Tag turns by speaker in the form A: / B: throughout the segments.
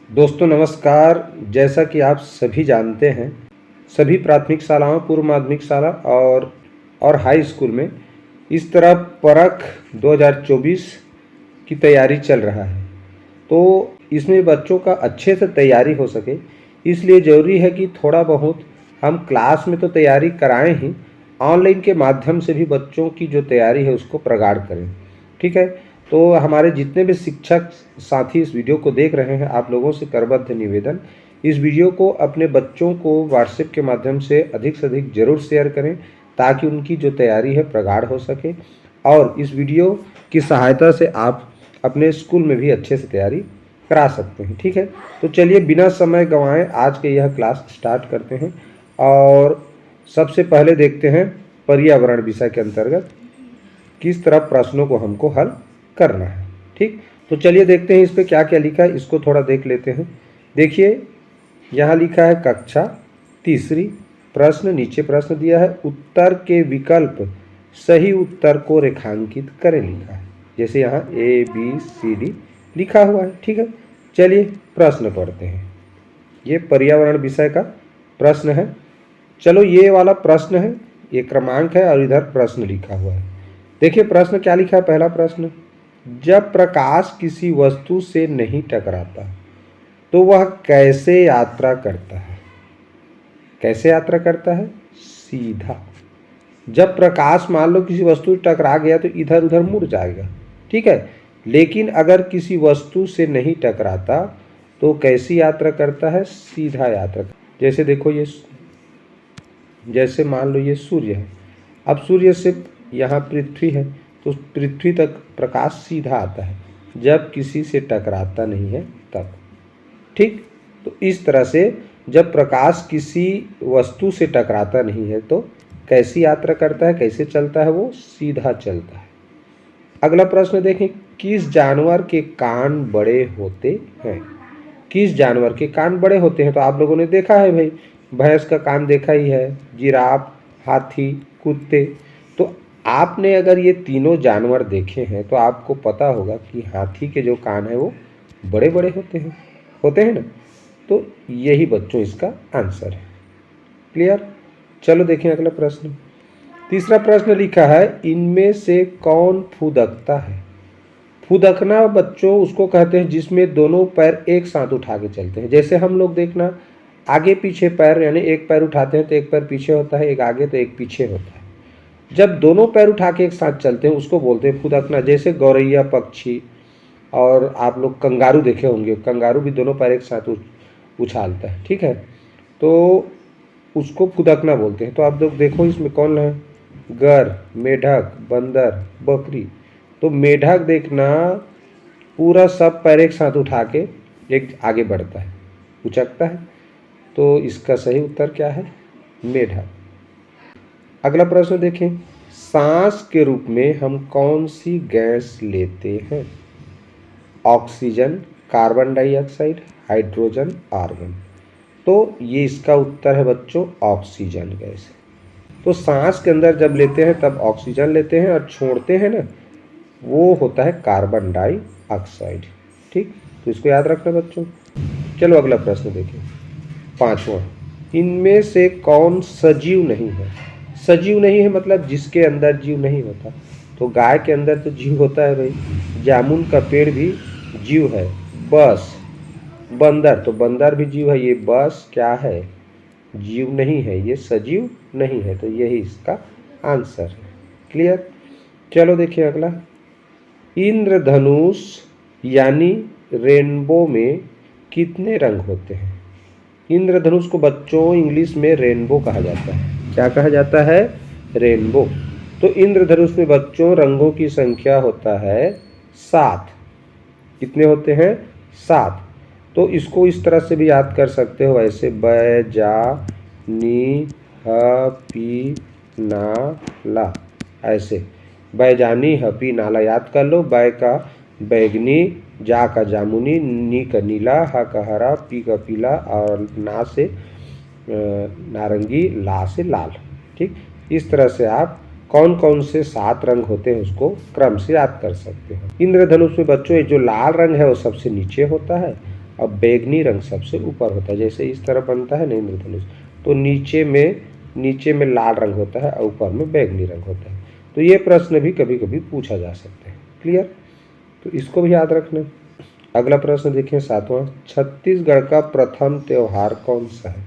A: दोस्तों नमस्कार। जैसा कि आप सभी जानते हैं, सभी प्राथमिक शालाओं, पूर्व माध्यमिक शाला और हाई स्कूल में इस तरह परख 2024 की तैयारी चल रहा है। तो इसमें बच्चों का अच्छे से तैयारी हो सके, इसलिए ज़रूरी है कि थोड़ा बहुत हम क्लास में तो तैयारी कराएं ही, ऑनलाइन के माध्यम से भी बच्चों की जो तैयारी है उसको प्रगाढ़ करें। ठीक है। तो हमारे जितने भी शिक्षक साथी इस वीडियो को देख रहे हैं, आप लोगों से करबद्ध निवेदन, इस वीडियो को अपने बच्चों को व्हाट्सएप के माध्यम से अधिक ज़रूर शेयर करें, ताकि उनकी जो तैयारी है प्रगाढ़ हो सके। और इस वीडियो की सहायता से आप अपने स्कूल में भी अच्छे से तैयारी करा सकते हैं। ठीक है। तो चलिए बिना समय गंवाए आज के यह क्लास स्टार्ट करते हैं। और सबसे पहले देखते हैं पर्यावरण विषय के अंतर्गत किस तरह प्रश्नों को हमको हल करना है। ठीक। तो चलिए देखते हैं इस पे क्या क्या लिखा है, इसको थोड़ा देख लेते हैं। देखिए यहाँ लिखा है कक्षा तीसरी, प्रश्न, नीचे प्रश्न दिया है, उत्तर के विकल्प सही उत्तर को रेखांकित करें लिखा है। जैसे यहाँ ABCD लिखा हुआ है। ठीक है। चलिए प्रश्न पढ़ते हैं। ये पर्यावरण विषय का प्रश्न है। चलो ये वाला प्रश्न है, ये क्रमांक है और इधर प्रश्न लिखा हुआ है। देखिए प्रश्न क्या लिखा है। पहला प्रश्न, जब प्रकाश किसी वस्तु से नहीं टकराता तो वह कैसे यात्रा करता है? कैसे यात्रा करता है? सीधा। जब प्रकाश मान लो किसी वस्तु से टकरा गया तो इधर उधर मुड़ जाएगा। ठीक है। लेकिन अगर किसी वस्तु से नहीं टकराता तो कैसी यात्रा करता है? सीधा यात्रा। जैसे देखो ये, जैसे मान लो ये सूर्य है। अब सूर्य से यहाँ पृथ्वी है, तो पृथ्वी तक प्रकाश सीधा आता है, जब किसी से टकराता नहीं है तब। ठीक। तो इस तरह से जब प्रकाश किसी वस्तु से टकराता नहीं है तो कैसी यात्रा करता है, कैसे चलता है? वो सीधा चलता है। अगला प्रश्न देखें, किस जानवर के कान बड़े होते हैं? किस जानवर के कान बड़े होते हैं? तो आप लोगों ने देखा है भाई, भैंस का कान देखा ही है, जिराफ, हाथी, कुत्ते। तो आपने अगर ये तीनों जानवर देखे हैं तो आपको पता होगा कि हाथी के जो कान है वो बड़े बड़े होते हैं ना। तो यही बच्चों इसका आंसर है। क्लियर। चलो देखें अगला प्रश्न। तीसरा प्रश्न लिखा है, इनमें से कौन फुदकता है? फुदकना बच्चों उसको कहते हैं जिसमें दोनों पैर एक साथ उठा के चलते हैं। जैसे हम लोग देखना, आगे पीछे पैर, यानी एक पैर उठाते हैं तो एक पैर पीछे होता है, एक आगे तो एक पीछे होता है। जब दोनों पैर उठा के एक साथ चलते हैं उसको बोलते हैं फुदकना। जैसे गौरैया पक्षी, और आप लोग कंगारू देखे होंगे, कंगारू भी दोनों पैर एक साथ उछालता है। ठीक है। तो उसको फुदकना बोलते हैं। तो आप लोग देखो इसमें कौन है? गर, मेढक, बंदर, बकरी। तो मेढक देखना पूरा सब पैर एक साथ उठा के एक आगे बढ़ता है, उचकता है। तो इसका सही उत्तर क्या है? मेढक। अगला प्रश्न देखें, सांस के रूप में हम कौन सी गैस लेते हैं? Oxygen, carbon dioxide, hydrogen, argon. तो ये इसका उत्तर है बच्चों, ऑक्सीजन गैस। तो सांस के अंदर जब लेते हैं तब ऑक्सीजन लेते हैं, और छोड़ते हैं ना वो होता है कार्बन डाइऑक्साइड। ठीक। तो इसको याद रखना बच्चों। चलो अगला प्रश्न देखें, पांचवा, इनमें से कौन सजीव नहीं है? सजीव नहीं है मतलब जिसके अंदर जीव नहीं होता। तो गाय के अंदर तो जीव होता है भाई, जामुन का पेड़ भी जीव है। बस बंदर, तो बंदर भी जीव है। ये बस क्या है? जीव नहीं है, ये सजीव नहीं है। तो यही इसका आंसर है। क्लियर। चलो देखिए अगला, इंद्रधनुष यानी रेनबो में कितने रंग होते हैं? इंद्रधनुष को बच्चों इंग्लिश में रेनबो कहा जाता है। क्या कहा जाता है? रेनबो। तो इंद्रधनुष में बच्चों रंगों की संख्या होता है 7। कितने होते हैं? 7। तो इसको इस तरह से भी याद कर सकते हो, ऐसे बै जा नी ह पी ना ला, ऐसे बैजानी हपी नाला याद कर लो। बै का बैगनी, जा का जामुनी, नी का नीला, ह का हरा, पी का पीला, और ना से नारंगी, ला से लाल। ठीक। इस तरह से आप कौन कौन से 7 रंग होते हैं उसको क्रम से याद कर सकते हैं। इंद्रधनुष में बच्चों जो लाल रंग है वो सबसे नीचे होता है, और बैगनी रंग सबसे ऊपर होता है। जैसे इस तरह बनता है ना इंद्रधनुष, तो नीचे में लाल रंग होता है और ऊपर में बैगनी रंग होता है। तो ये प्रश्न भी कभी कभी पूछा जा सकता है। क्लियर? तो इसको भी याद रखना। अगला प्रश्न देखिए 7वां, छत्तीसगढ़ का प्रथम त्योहार कौन सा है?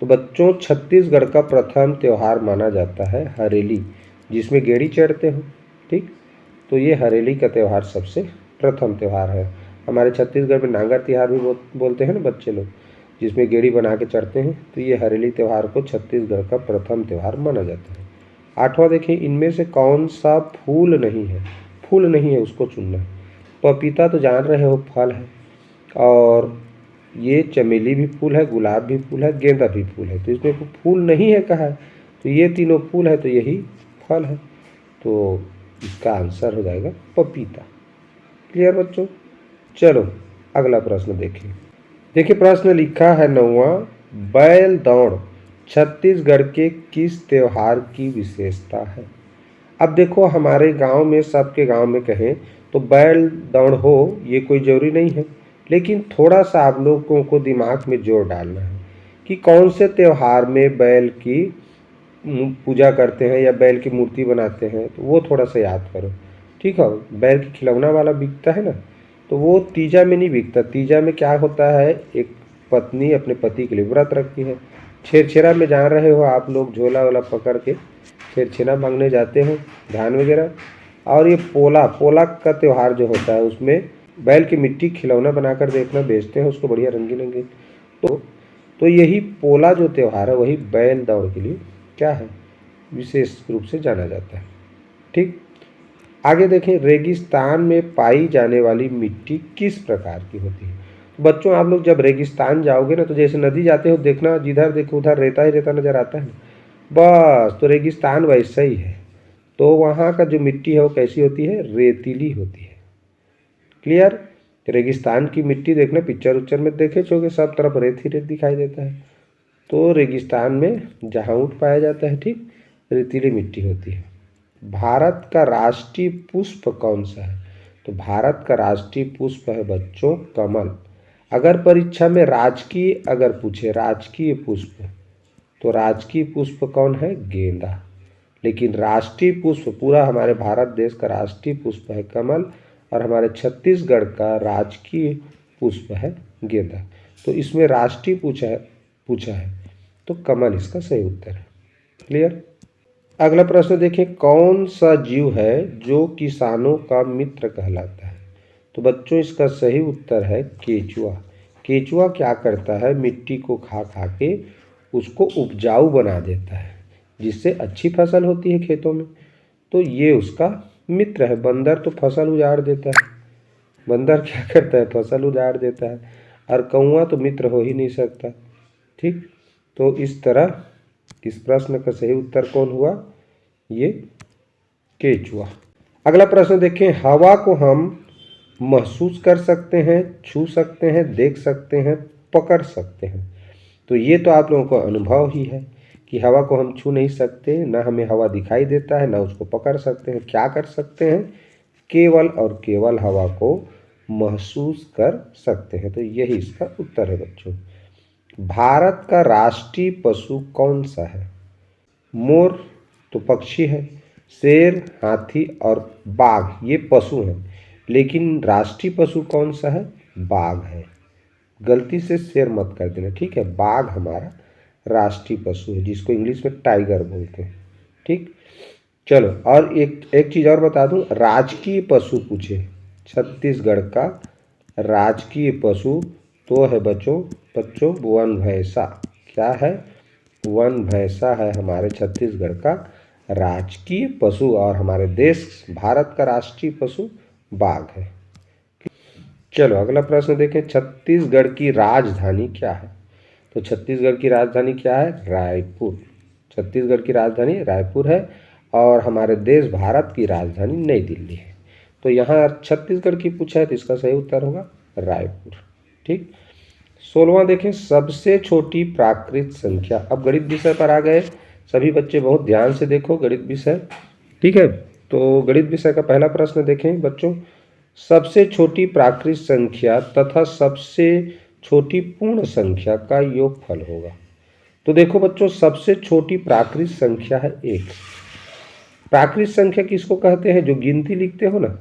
A: तो बच्चों, छत्तीसगढ़ का प्रथम त्यौहार माना जाता है हरेली, जिसमें गेड़ी चढ़ते हो। ठीक, तो ये हरेली का त्यौहार सबसे प्रथम त्यौहार है। हमारे छत्तीसगढ़ में नांगर तिहार भी बोलते हैं ना बच्चे लोग, जिसमें गेड़ी बना के चढ़ते हैं। तो ये हरेली त्यौहार को छत्तीसगढ़ का प्रथम त्यौहार माना जाता है। 8वां देखिए, इनमें से कौन सा फूल नहीं है? फूल नहीं है उसको चुनना है। पपीता तो जान रहे हो फल है, और ये चमेली भी फूल है, गुलाब भी फूल है, गेंदा भी फूल है। तो इसमें फूल नहीं है कहा है, तो ये तीनों फूल है तो यही फल है। तो इसका आंसर हो जाएगा पपीता। क्लियर बच्चों? चलो अगला प्रश्न देखिए। देखिए प्रश्न लिखा है 9वां, बैल दौड़ छत्तीसगढ़ के किस त्योहार की विशेषता है? अब देखो, हमारे गांव में, सबके गांव में कहें तो बैल दौड़ हो ये कोई ज़रूरी नहीं है, लेकिन थोड़ा सा आप लोगों को दिमाग में जोर डालना है कि कौन से त्यौहार में बैल की पूजा करते हैं या बैल की मूर्ति बनाते हैं, तो वो थोड़ा सा याद करो। ठीक है? बैल की खिलौना वाला बिकता है ना, तो वो तीजा में नहीं बिकता। तीजा में क्या होता है, एक पत्नी अपने पति के लिए व्रत रखती है। छेरछेरा में जान रहे हो आप लोग, झोला वाला पकड़ के छेरछेरा मांगने जाते हो, धान वगैरह। और ये पोला का त्यौहार जो होता है, उसमें बैल की मिट्टी खिलौना बनाकर देखना बेचते हैं उसको, बढ़िया रंगीन रंगीन। तो यही पोला जो त्यौहार है, वही बैल दौड़ के लिए क्या है, विशेष रूप से जाना जाता है। ठीक, आगे देखें, रेगिस्तान में पाई जाने वाली मिट्टी किस प्रकार की होती है? बच्चों, आप लोग जब रेगिस्तान जाओगे ना, तो जैसे नदी जाते हो, देखना जिधर देखो उधर रेता ही रेता नजर आता है। बस, तो रेगिस्तान वैसा ही है। तो वहाँ का जो मिट्टी है वो कैसी होती है? रेतीली होती है। क्लियर? रेगिस्तान की मिट्टी देखना, पिक्चर उच्चर में देखे छोगे, सब तरफ रेत ही रेत दिखाई देता है। तो रेगिस्तान में जहाँ ऊँट पाया जाता है, ठीक, रेतीली मिट्टी होती है। भारत का राष्ट्रीय पुष्प कौन सा है? तो भारत का राष्ट्रीय पुष्प है बच्चों कमल। अगर परीक्षा में राजकीय अगर पूछे राजकीय पुष्प, तो राजकीय पुष्प कौन है? गेंदा। लेकिन राष्ट्रीय पुष्प पूरा हमारे भारत देश का राष्ट्रीय पुष्प है कमल, और हमारे छत्तीसगढ़ का राजकीय पुष्प है गेंदा। तो इसमें राष्ट्रीय पूछा है तो कमल इसका सही उत्तर है। क्लियर? अगला प्रश्न देखें, कौन सा जीव है जो किसानों का मित्र कहलाता है? तो बच्चों, इसका सही उत्तर है केचुआ। केचुआ क्या करता है, मिट्टी को खा खा के उसको उपजाऊ बना देता है, जिससे अच्छी फसल होती है खेतों में। तो ये उसका मित्र है। बंदर तो फसल उजाड़ देता है, बंदर क्या करता है, फसल उजाड़ देता है, और कौआ तो मित्र हो ही नहीं सकता। ठीक, तो इस तरह इस प्रश्न का सही उत्तर कौन हुआ? ये केचुआ। अगला प्रश्न देखें, हवा को हम महसूस कर सकते हैं, छू सकते हैं, देख सकते हैं, पकड़ सकते हैं। तो ये तो आप लोगों को अनुभव ही है कि हवा को हम छू नहीं सकते, ना हमें हवा दिखाई देता है, ना उसको पकड़ सकते हैं। क्या कर सकते हैं? केवल और केवल हवा को महसूस कर सकते हैं। तो यही इसका उत्तर है बच्चों। भारत का राष्ट्रीय पशु कौन सा है? मोर तो पक्षी है, शेर, हाथी और बाघ ये पशु हैं, लेकिन राष्ट्रीय पशु कौन सा है? बाघ है। गलती से शेर मत कर देना, ठीक है? बाघ हमारा राष्ट्रीय पशु है, जिसको इंग्लिश में टाइगर बोलते हैं। ठीक, चलो, और एक चीज़ और बता दूं, राजकीय पशु पूछे, छत्तीसगढ़ का राजकीय पशु तो है बच्चों वन भैंसा। क्या है? वन भैंसा है हमारे छत्तीसगढ़ का राजकीय पशु, और हमारे देश भारत का राष्ट्रीय पशु बाघ है। चलो अगला प्रश्न देखें, छत्तीसगढ़ की राजधानी क्या है? तो छत्तीसगढ़ की राजधानी क्या है? रायपुर। छत्तीसगढ़ की राजधानी रायपुर है, और हमारे देश भारत की राजधानी नई दिल्ली है। तो यहाँ छत्तीसगढ़ की पूछा है, तो इसका सही उत्तर होगा रायपुर। ठीक, 16वां देखें, सबसे छोटी प्राकृत संख्या। अब गणित विषय पर आ गए सभी बच्चे, बहुत ध्यान से देखो गणित विषय। ठीक है, तो गणित विषय का पहला प्रश्न देखें बच्चों, सबसे छोटी प्राकृत संख्या तथा सबसे छोटी पूर्ण संख्या का योगफल होगा। तो देखो बच्चों, सबसे छोटी प्राकृत संख्या है 1। प्राकृत संख्या किसको कहते हैं? जो गिनती लिखते हो ना,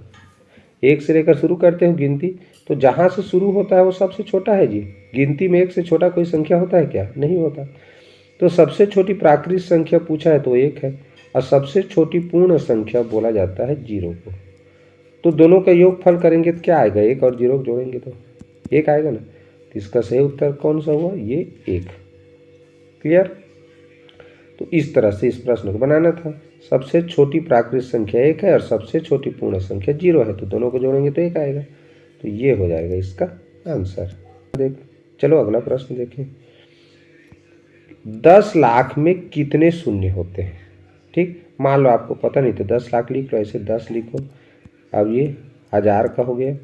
A: 1 से लेकर शुरू करते हो गिनती, तो जहाँ से शुरू होता है वो सबसे छोटा है जी। गिनती में 1 से छोटा कोई संख्या होता है क्या? नहीं होता। तो सबसे छोटी प्राकृत संख्या पूछा है तो 1 है, और सबसे छोटी पूर्ण संख्या बोला जाता है 0 को। तो दोनों का योगफल करेंगे तो क्या आएगा? 1 और 0 जोड़ेंगे तो 1 आएगा ना। तो इसका सही उत्तर कौन सा हुआ? ये 1। क्लियर? तो इस तरह से इस प्रश्न को बनाना था। सबसे छोटी प्राकृत संख्या 1 है और सबसे छोटी पूर्ण संख्या 0 है, तो दोनों को जोड़ेंगे तो 1 आएगा। तो ये हो जाएगा इसका आंसर। चलो अगला प्रश्न देखें। 10 लाख में कितने शून्य होते हैं? ठीक, मान लो आपको पता नहीं तो 10 लाख लिख लो, ऐसे 10 लिखो। अब ये 1000 का हो गया,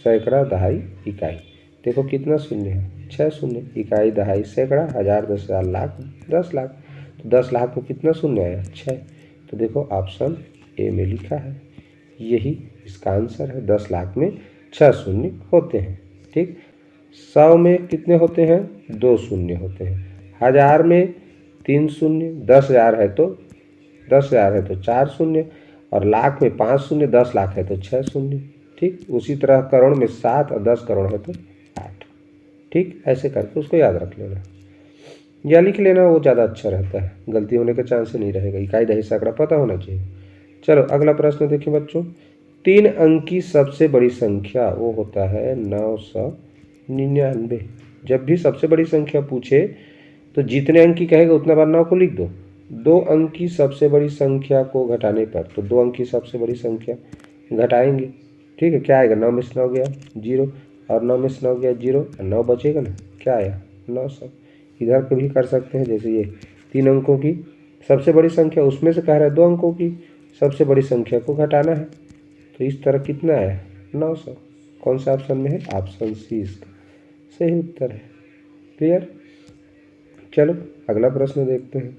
A: सैकड़ा, दहाई, इकाई। देखो कितना शून्य है? 6 शून्य। इकाई, दहाई, सैकड़ा, 1000, 10,000, लाख, 10 लाख। तो 10 लाख में कितना शून्य आया? 6। तो देखो ऑप्शन ए में लिखा है, यही इसका आंसर है। 10 लाख में 6 शून्य होते हैं। ठीक, 100 में कितने होते हैं? 2 शून्य होते हैं। 1000 में 3 शून्य, 10,000 है तो 4 शून्य, और लाख में 5 शून्य, 10 लाख है तो 6 शून्य। ठीक, उसी तरह करोड़ में 7 और 10 करोड़ है तो 8। ठीक, ऐसे करके उसको याद रख लेना या लिख लेना, वो ज़्यादा अच्छा रहता है, गलती होने का चांस नहीं रहेगा। इकाई, दहाई, सैकड़ा पता होना चाहिए। चलो अगला प्रश्न देखिए बच्चों। 3 अंक की सबसे बड़ी संख्या वो होता है 999। जब भी सबसे बड़ी संख्या पूछे तो जितने अंक की कहेगा उतना बार 9 को लिख दो। 2 अंक की सबसे बड़ी संख्या को घटाने पर, तो 2 अंक की सबसे बड़ी संख्या घटाएंगे। ठीक है, क्या आएगा? 9 में से 9 गया 0, और 9 में से 9 गया 0, और 9 बचेगा ना, क्या आया? 900। इधर को भी कर सकते हैं, जैसे ये 3 अंकों की सबसे बड़ी संख्या, उसमें से कह रहा है 2 अंकों की सबसे बड़ी संख्या को घटाना है, तो इस तरह कितना आया? 900। कौन सा ऑप्शन में है? ऑप्शन सी इसका सही उत्तर है। क्लियर? चलो अगला प्रश्न देखते हैं।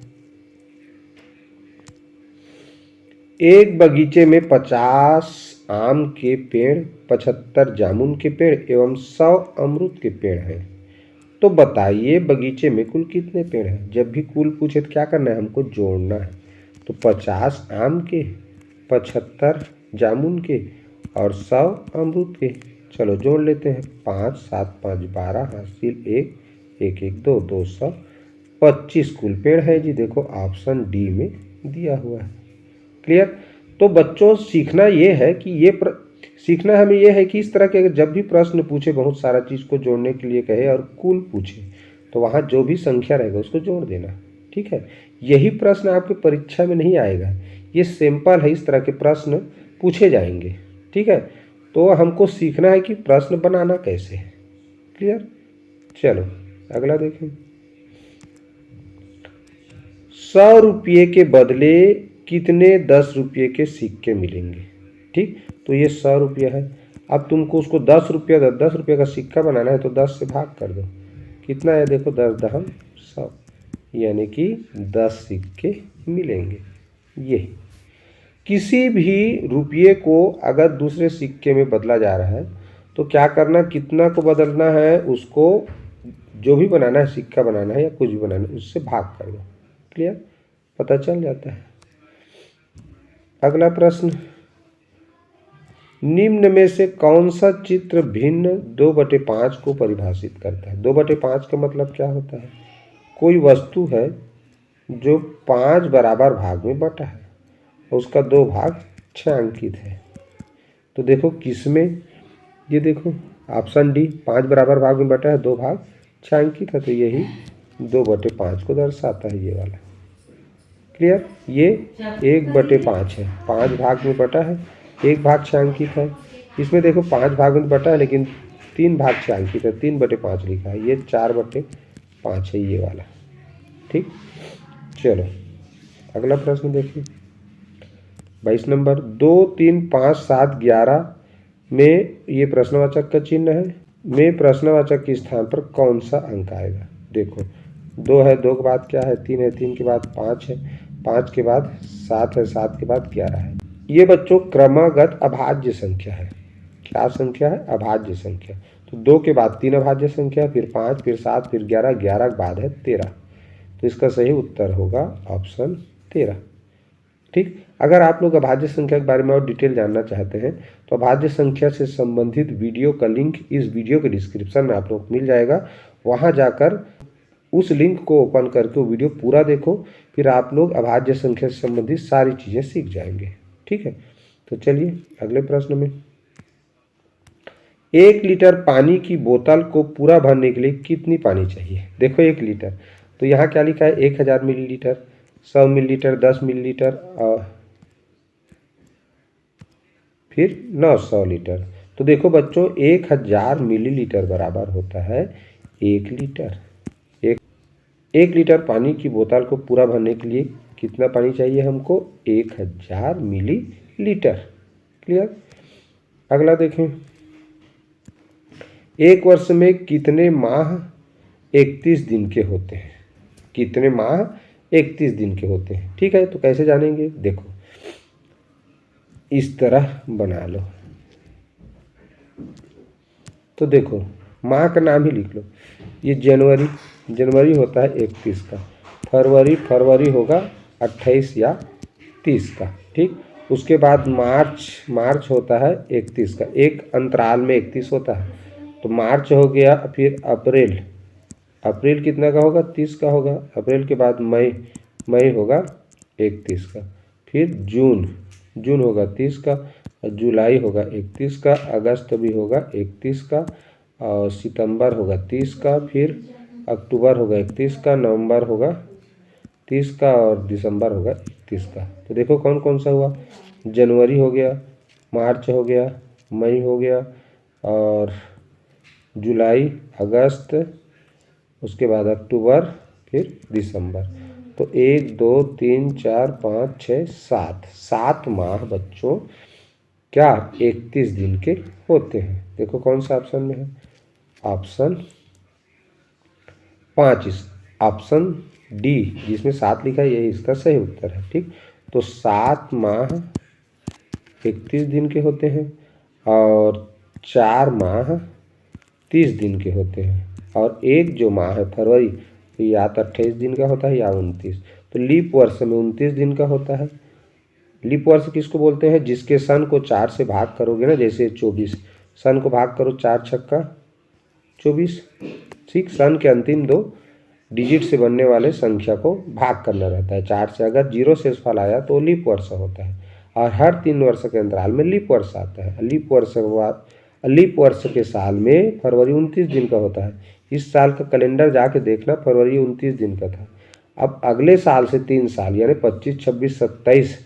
A: एक बगीचे में 50 आम के पेड़, 75 जामुन के पेड़ एवं 100 अमरूद के पेड़ हैं। तो बताइए बगीचे में कुल कितने पेड़ हैं? जब भी कुल पूछे तो क्या करना है? हमको जोड़ना है। तो 50 आम के, 75 जामुन के और 100 अमरूद के। चलो जोड़ लेते हैं। 5, 7, 5, 12, हासिल 1, 1, 1, 2, 200, 25 कुल पेड़ है जी। देखो ऑप्शन डी में दिया हुआ है। क्लियर? तो बच्चों सीखना ये है कि सीखना हमें ये है कि इस तरह के जब भी प्रश्न पूछे, बहुत सारा चीज़ को जोड़ने के लिए कहे और कुल पूछे, तो वहाँ जो भी संख्या रहेगा उसको जोड़ देना। ठीक है, यही प्रश्न आपके परीक्षा में नहीं आएगा, ये सिंपल है, इस तरह के प्रश्न पूछे जाएंगे। ठीक है, तो हमको सीखना है कि प्रश्न बनाना कैसे है। क्लियर? चलो अगला देखें। 100 रुपये के बदले कितने 10 रुपये के सिक्के मिलेंगे? ठीक, तो ये 100 रुपया है। अब तुमको उसको 10 रुपये का सिक्का बनाना है, तो 10 से भाग कर दो। कितना है? देखो 10 दहम 100, यानी कि 10 सिक्के मिलेंगे। ये किसी भी रुपये को अगर दूसरे सिक्के में बदला जा रहा है तो क्या करना? कितना को बदलना है? उसको जो भी बनाना है, सिक्का बनाना है या कुछ भी बनाना है, उससे भाग कर दो। क्लियर? पता चल जाता है। अगला प्रश्न, निम्न में से कौन सा चित्र भिन्न 2/5 को परिभाषित करता है? 2/5 का मतलब क्या होता है? कोई वस्तु है जो 5 बराबर भाग में बटा है, उसका 2 भाग छायांकित है। तो देखो किसमें? ये देखो ऑप्शन डी, 5 बराबर भाग में बटा है, 2 भाग छायांकित है, तो यही 2/5 को दर्शाता है, ये वाला। क्लियर? ये 1/5 है, 5 भाग में बटा है, 1 भाग छायांकित है। इसमें देखो 5 भाग में बटा है लेकिन 3 भाग छायांकित है, 3/5 लिखा है, ये 4/5 है, ये वाला। ठीक, चलो अगला प्रश्न देखिए। 22 नंबर, 2, 3, 5, 7, 11 में ये प्रश्नवाचक का चिन्ह है, में प्रश्नवाचक के स्थान पर कौन सा अंक आएगा? देखो 2 है, 2 के बाद क्या है? 3 है, 3 के बाद 5 है, 5 के बाद 7 है, 7 के बाद 11 है। ये बच्चों क्रमागत अभाज्य संख्या है। क्या संख्या है? अभाज्य संख्या। तो 2 के बाद 3 अभाज्य संख्या, फिर 5, फिर 7, फिर 11, 11 के बाद है 13। तो इसका सही उत्तर होगा ऑप्शन 13। ठीक। अगर आप लोग अभाज्य संख्या के बारे में और डिटेल जानना चाहते हैं तो अभाज्य संख्या से संबंधित वीडियो का लिंक इस वीडियो के डिस्क्रिप्शन में आप लोग को मिल जाएगा। वहां जाकर उस लिंक को ओपन करके वो वीडियो पूरा देखो, फिर आप लोग अभाज्य संख्या से संबंधित सारी चीज़ें सीख जाएंगे। ठीक है, तो चलिए अगले प्रश्न में। 1 लीटर पानी की बोतल को पूरा भरने के लिए कितनी पानी चाहिए? देखो 1 लीटर, तो यहाँ क्या लिखा है? 1000 मिलीलीटर, 100 मिलीलीटर, 10 मिलीलीटर और फिर 900 लीटर। तो देखो बच्चों 1000 मिलीलीटर बराबर होता है 1 लीटर। 1 लीटर पानी की बोतल को पूरा भरने के लिए कितना पानी चाहिए हमको? 1000 मिलीलीटर। क्लियर। अगला देखें, 1 वर्ष में कितने माह 31 दिन के होते हैं? कितने माह 31 दिन के होते हैं? ठीक है, तो कैसे जानेंगे? देखो इस तरह बना लो। तो देखो माह का नाम ही लिख लो। ये जनवरी होता है 31 का, फरवरी होगा 28 या 30 का। ठीक। उसके बाद मार्च होता है 31 का, एक अंतराल में 31 होता है, तो मार्च हो गया। फिर अप्रैल कितना का होगा? 30 का होगा। अप्रैल के बाद मई होगा 31 का। फिर जून होगा 30 का, जुलाई होगा 31 का, अगस्त भी होगा 31 का, और सितंबर होगा 30 का, फिर अक्टूबर होगा 31 का, नवंबर होगा 30 का, और दिसंबर होगा 31 का। तो देखो कौन कौन सा हुआ? जनवरी हो गया, मार्च हो गया, मई हो गया, और जुलाई, अगस्त, उसके बाद अक्टूबर, फिर दिसंबर। तो 1 2 3 4 5 6 7 माह बच्चों क्या 31 दिन के होते हैं। देखो कौन सा ऑप्शन में है? ऑप्शन 5, ऑप्शन डी जिसमें 7 लिखा है, यही इसका सही उत्तर है। ठीक। तो 7 माह 31 दिन के होते हैं, और 4 माह 30 दिन के होते हैं, और एक जो माह है फरवरी, तो या तो 28 दिन का होता है या 29। तो लीप वर्ष में 29 दिन का होता है। लीप वर्ष किसको बोलते हैं? जिसके सन को 4 से भाग करोगे ना, जैसे 24 सन को भाग करो, 4 छक्का 24। ठीक। सन के अंतिम 2 डिजिट से बनने वाले संख्या को भाग करना रहता है 4 से। अगर 0 शेषफल आया तो लीप वर्ष होता है, और हर 3 वर्ष के अंतराल में लीप वर्ष आता है। लीप वर्ष के साल में फरवरी 29 दिन का होता है। इस साल का कैलेंडर जाके देखना, फरवरी 29 दिन का था। अब अगले साल से 3 साल यानी 25, 26, 27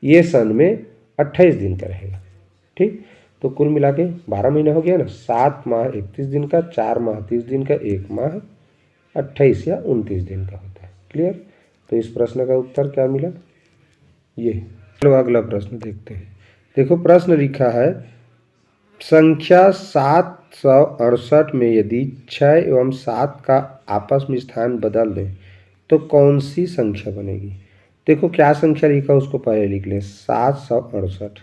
A: ये सन में 28 दिन का रहेगा। ठीक। तो कुल मिला के 12 महीना हो गया ना। 7 माह 31 दिन का, 4 माह 30 दिन का, 1 माह 28 या 29 दिन का होता है। क्लियर। तो इस प्रश्न का उत्तर क्या मिला? ये। चलो अगला प्रश्न देखते हैं। देखो प्रश्न लिखा है, संख्या 768 में यदि 6 एवं 7 का आपस में स्थान बदल दें तो कौन सी संख्या बनेगी? देखो क्या संख्या लिखा है उसको पहले लिख लें, 768।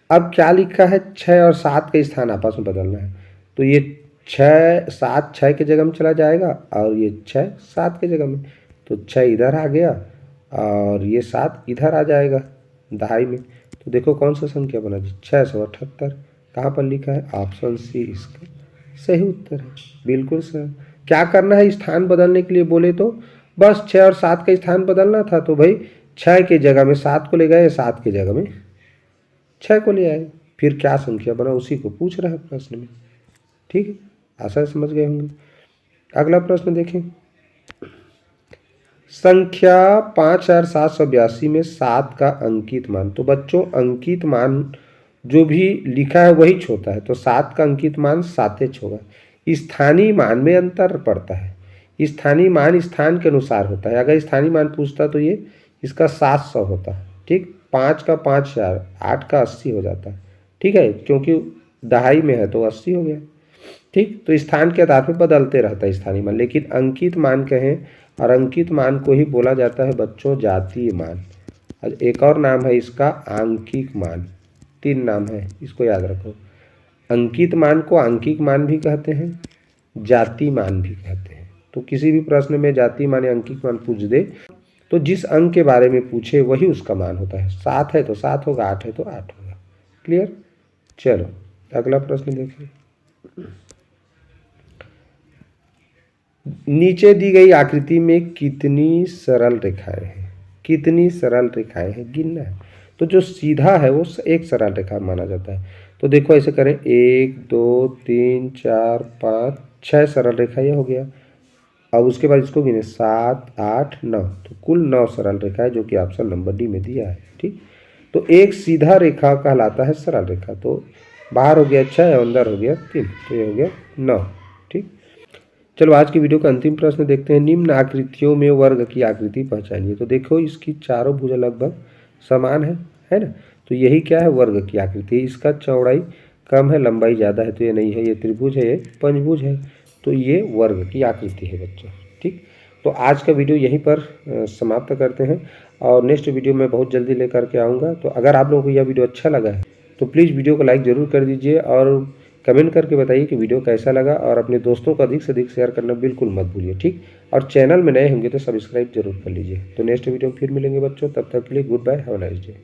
A: अब क्या लिखा है? 6 और 7 का स्थान आपस में बदलना है, तो ये 7 6 की जगह में चला जाएगा, और ये 6 7 की जगह में, तो 6 इधर आ गया और ये 7 इधर आ जाएगा दहाई में। तो देखो कौन सा संख्या बना जी? 678। कहाँ पर लिखा है? ऑप्शन सी इसका सही उत्तर है। बिल्कुल सर। क्या करना है स्थान बदलने के लिए बोले तो? बस 6 और 7 का स्थान बदलना था, तो भाई 6 की जगह में 7 को ले गए, 7 की जगह में 6 को ले आए। फिर क्या संख्या बना उसी को पूछ रहा है प्रश्न में। ठीक है, आशा समझ गए होंगे। अगला प्रश्न देखें, संख्या 5782 में 7 का अंकित मान। तो बच्चों अंकित मान जो भी लिखा है वही होता है, तो 7 का अंकित मान 7h होगा। स्थानीय मान में अंतर पड़ता है। स्थानीय मान स्थान के अनुसार होता है। अगर स्थानीय मान पूछता तो ये इसका 700 होता। ठीक। 5 का 5000, 8 का 80 हो जाता। ठीक है, क्योंकि दहाई में है तो 80 हो गया। ठीक। तो स्थान के आधार पर बदलते रहता है स्थानीय मान, लेकिन अंकित मान कहें, और अंकित मान को ही बोला जाता है बच्चों जातीय मान। एक और नाम है इसका आंकिक मान। 3 नाम है, इसको याद रखो। अंकित मान को आंकिक मान भी कहते हैं, जाति मान भी कहते हैं। तो किसी भी प्रश्न में जाति मान या अंकित मान पूछ दे तो जिस अंक के बारे में पूछे वही उसका मान होता है। 7 है तो 7 होगा, 8 है तो 8 होगा। क्लियर? चलो अगला प्रश्न देखिए। नीचे दी गई आकृति में कितनी सरल रेखाएं हैं? कितनी सरल रेखाएं हैं गिनना है। तो जो सीधा है वो एक सरल रेखा माना जाता है। तो देखो ऐसे करें, 1 2 3 4 5 6 सरल रेखा ये हो गया। अब उसके बाद इसको गिने 7 8 9, तो कुल 9 सरल रेखा है जो कि ऑप्शन नंबर डी में दिया है। ठीक, तो एक सीधा रेखा कहलाता है सरल रेखा। तो बाहर हो गया 6 और अंदर हो गया 3, तो ये हो गया 9। ठीक, चलो आज की वीडियो का अंतिम प्रश्न देखते हैं। निम्न आकृतियों में वर्ग की आकृति पहचानिए। तो देखो इसकी चारों भुजा लगभग समान है ना। तो यही क्या है, वर्ग की आकृति। इसका चौड़ाई कम है, लंबाई ज़्यादा है, तो ये नहीं है। ये त्रिभुज है, ये पंचभुज है, तो ये वर्ग की आकृति है बच्चों। ठीक, तो आज का वीडियो यहीं पर समाप्त करते हैं और नेक्स्ट वीडियो में बहुत जल्दी लेकर के आऊँगा। तो अगर आप लोगों को यह वीडियो अच्छा लगा है तो प्लीज़ वीडियो को लाइक ज़रूर कर दीजिए और कमेंट करके बताइए कि वीडियो कैसा लगा, और अपने दोस्तों को अधिक से अधिक शेयर करना बिल्कुल मत भूलिए। ठीक, और चैनल में नए होंगे तो सब्सक्राइब जरूर कर लीजिए। तो नेक्स्ट वीडियो में फिर मिलेंगे बच्चों, तब तक के लिए good bye, have a nice day.